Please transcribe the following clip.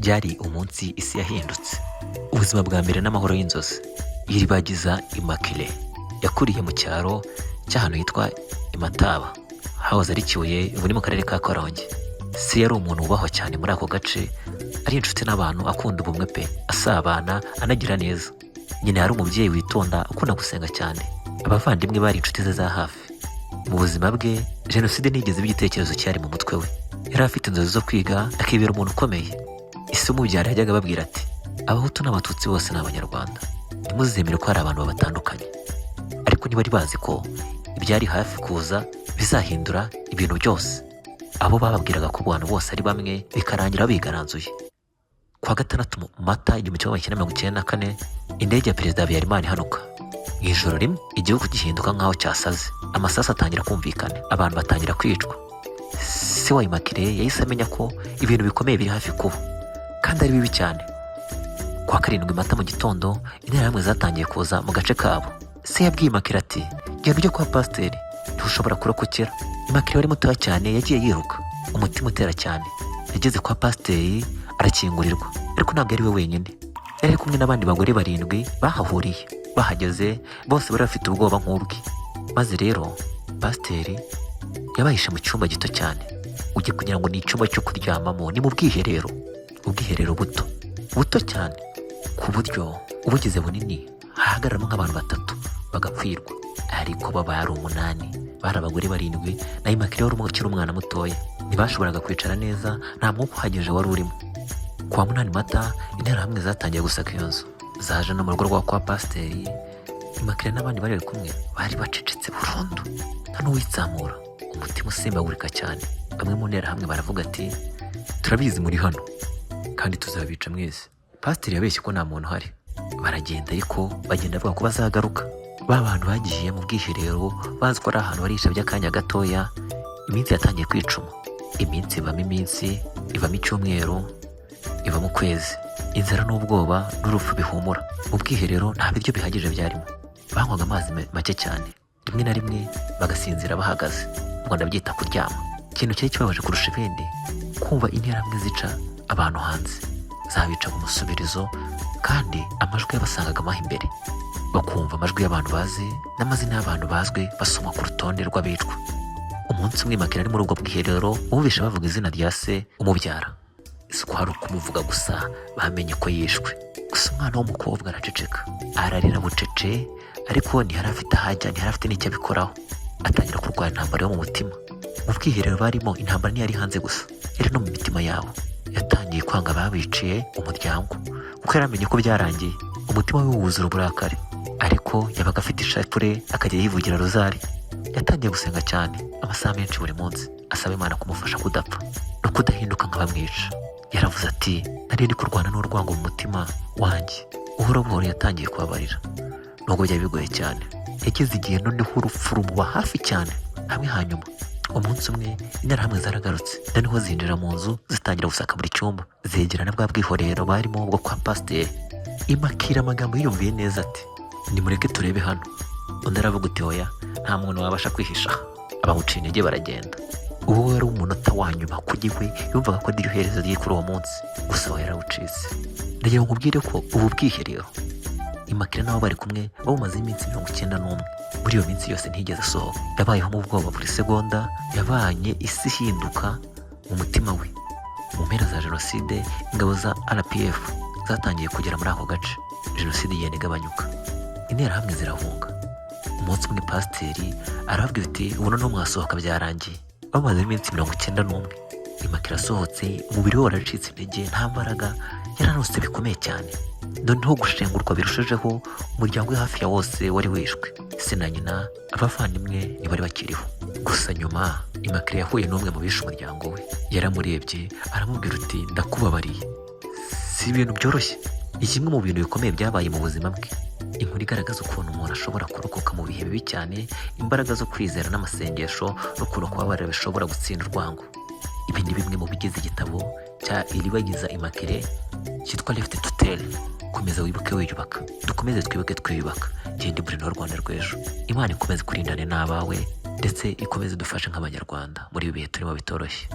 byari umunsi isi yahindutse. Ubuzima bwa mbere n'amahoro y'inzozi. Iribagiza Immaculée yakuriye mu cyaro cy'ahantu hitwa Imataba, hahoze ari Kibuye, ubu ni mu karere ka Karongi. Se yari umuntu wubahwa cyane muri ako gace, ari inshuti n'abantu, akunda ubumwe pe, asabana, anagira neza. Nyina yari umubyeyi witonda, ukunda gusenga cyane. Abavandimwe bari inshuti ze za hafi. Mu buzima bwe, jenoside ntigeze iba igitekerezo cyari mu mutwe we. Yari afite inzozi zo kwiga, akibera umuntu ukomeye. Ise umubyara yajyaga ababwira ati: Abahutu n'Abatutsi bose ni Abanyarwanda, ntimuzemere ko hari abantu babatandukanye. Ariko ntibari bazi ko ibyari hafi kuza bizahindura ibintu byose. Abo bababwiraga ko abantu bose ari bamwe, bikarangira bigaranzuye. Kuwa 6 Mata 1994, indege ya Perezida Habyarimana ihanuka. Mu ijoro rimwe, igihugu gihinduka nk'aho cyasaze. Amasasu atangira kumvikana, abantu batangira kwicwa. Se wa Immaculée yahise amenya ko ibintu bikomeye biri hafi kuba, kandi ari bibi cyane. Kuwa 7 Mata mu gitondo, interahamwe zatangiye kuza mu gace kabo. Se yabwiye Immaculée ati: genda ujye kwa pasiteri, ntushobora kurokokera. Immaculée wari mutoya cyane yagiye yiruka, umutima utera cyane. Yageze kwa pasiteri arakingurirwa, ariko ntabwo ari we wenyine. Yari kumwe n'abandi bagore 7 bahahuriye. Bahageze bose bari bafite ubwoba nk'ubwe. Maze rero pasiteri yabahishe mu cyumba gito cyane. Ujye kugira ngo ni icyumba cyo kuryamamo, ni mu bwiherero. Ubwiherero buto cyane, ku buryo ubugize bunini hahagararamo nk'abantu 3 bagapfirwa. Ariko baba ari 8, bari abagore 7, na Immaculée wari ukiri umwana mutoya. Ntibashoboraga kwicara neza, nta mwuka uhagije wari urimo. Kuwa 8 Mata, interahamwe zatangiye gusaka iyo nzu. Zaje no mu rugo rwa kwa pasiteri. Immaculée n'abandi bari kumwe bari bacecetse burundu, nta n'uwitsamura, umutima usimbagurika cyane. Bamwe mu nterahamwe baravuga ati: turabizi muri hano, kandi tuzabica mwese. Pasiteri yabeshye ko nta muntu uhari. Baragenda, ariko bagenda bavuga ko bazagaruka. Ba bantu bagiye mu bwiherero bazi ko ari ahantu barisha by'akanya gatoya. Iminsi yatangiye kwicuma. Iminsi ibamo iminsi, ibamo icyumweru, ibamo ukwezi. Inzara n'ubwoba n'urupfu bihumura. Mu bwiherero nta biryo bihagije byarimo. Banywaga amazi make cyane. Rimwe na rimwe bagasinzira bahagaze. Ubwo ndabyita kuryama. Ikintu cyari kibabaje kurusha ibindi, kumva interahamwe zica abantu hanze. Zabica mu musubirizo, kandi amajwi yabasangaga amaha imbere. Bakumva amajwi y'abantu bazi n'amazina y'abantu bazwi basoma ku rutonde rw'abicwa. Umunsi umwe Immaculée ari muri ubwo bwiherero, bumvishe bavuga izina rya se umubyara. Si ko hari ukumuvuga gusa, bamenye ko yishwe. Gusa umwana w'umukobwa araceceka, ararira bucece, ariko ntiyari afite ahajya, ntiyari afite n'icyo abikoraho. Atangira kurwara intambara yo mu mutima. Mu bwiherero barimo, intambara ntiyari hanze gusa, yari no mu mitima yabo. Yatangiye kwanga ababiciye umuryango, kuko yaramenye ko byarangiye. Umutima we wuzura uburakari, ariko yabaga afite ishapure, akajya yivugira rozari. Yatangiye gusenga cyane, amasaha menshi buri munsi, asaba Imana kumufasha kudapfa no kudahinduka nk'abamwica. Yaravuze ati: nari ndi kurwana n'urwango mu mutima wanjye. Buhoro buhoro yatangiye kubabarira, nubwo byari bigoye cyane. Yageze igihe noneho urupfu rumuba hafi cyane. Hamwe hanyuma, umunsi umwe interahamwe zaragarutse, noneho zinjira mu nzu, zitangira gusaka buri cyumba. Zegerana bwa bwihorero barimo bwo kwa pasiteri. Immaculée amagambo yiyumviye neza ati: nimureke turebe hano. Undi aravuga uti: oya, nta muntu wabasha kwihisha. Abamuciye intege baragenda. Uwo wari umunota wa nyuma kuri we, yumvaga ko ari iherezo rye kuri uwo munsi. Gusa we yarawucitse. Ndagira ngo nkubwire ko ubu bwiherero Immaculée nabo bari kumwe babumaze iminsi 91. Muri iyo minsi yose ntigeze asohoka. Yabayeho mu bwoba buri segonda. Yabanye isi ihinduka mu mutima we. Mu mpera za jenoside, ingabo za RPF zatangiye kugera muri ako gace. Jenoside igenda igabanyuka, interahamwe zirahunga. Umunsi umwe pasiteri aravuga ati: ubu noneho mwasohoka, byarangiye. Bamaze iminsi 91. Immaculée asohotse, umubiri we waracitse intege, nta mbaraga, yaranose bikomeye cyane. Noneho gushengurwa birushijeho. Umuryango we hafi ya wose wari wishwe. Se na nyina, abavandimwe ntibari bakiriho. Gusa nyuma Immaculée yahuye n'umwe mu bishe umuryango we. Yaramurebye aramubwira uti: ndakubabariye. Si ibintu byoroshye. Ni kimwe mu bintu bikomeye byabaye mu buzima bwe. Inkuru igaragaza ukuntu umuntu ashobora kurokoka mu bihe bibi cyane, imbaraga zo kwizera n'amasengesho no kubabarira bishobora gutsinda urwango. Ibi ni bimwe mu bigize igitabo cya Iribagiza Immaculée cyitwa Left to Tell. Komeza wibuke wiyubaka, dukomeze twibuke twiyubaka. Genda Bruno Rwanda rw'ejo. Imana ikomeze kurindane n'abawe, ndetse ikomeze dufashe nk'Abanyarwanda muri ibi bihe turimo bitoroshye.